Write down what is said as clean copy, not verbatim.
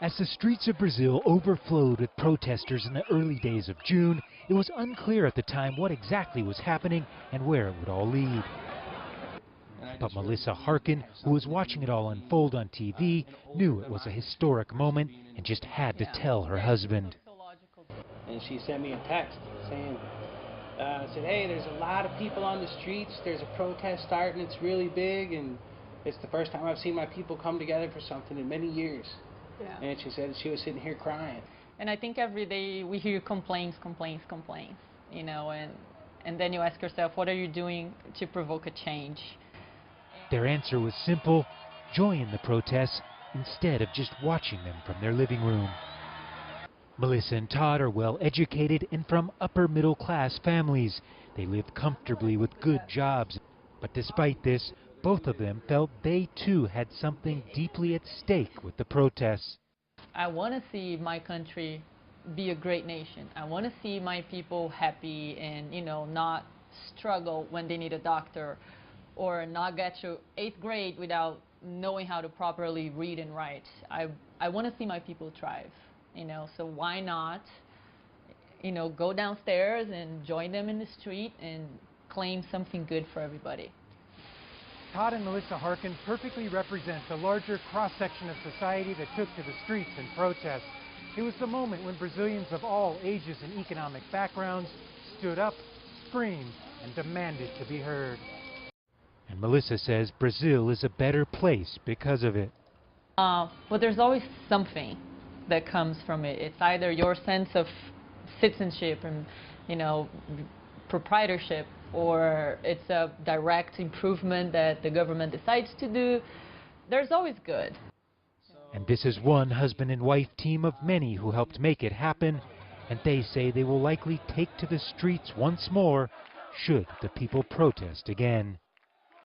As the streets of Brazil overflowed with protesters in the early days of June, it was unclear at the time what exactly was happening and where it would all lead. But Melissa Harkin, who was watching it all unfold on TV, knew it was a historic moment and just had to tell her husband. And she sent me a text saying, said, hey, there's a lot of people on the streets, there's a protest starting, it's really big, and it's the first time I've seen my people come together for something in many years. Yeah. And she said she was sitting here crying. And I think every day we hear complaints, you know, and then you ask yourself, what are you doing to provoke a change? Their answer was simple: join the protests instead of just watching them from their living room. Melissa and Todd are well educated and from upper middle class families. They live comfortably with good jobs. But despite this, both of them felt they too had something deeply at stake with the protests. I want to see my country be a great nation. I want to see my people happy and, you know, not struggle when they need a doctor, or not get to 8th grade without knowing how to properly read and write. I want to see my people thrive, you know, so why not, you know, go downstairs and join them in the street and claim something good for everybody. Todd and Melissa Harkin perfectly represent the larger cross-section of society that took to the streets in protest. It was the moment when Brazilians of all ages and economic backgrounds stood up, screamed, and demanded to be heard. And Melissa says Brazil is a better place because of it. Well, there's always something that comes from it. It's either your sense of citizenship and, you know, proprietorship, or it's a direct improvement that the government decides to do. There's always good. And this is one husband and wife team of many who helped make it happen, and they say they will likely take to the streets once more should the people protest again.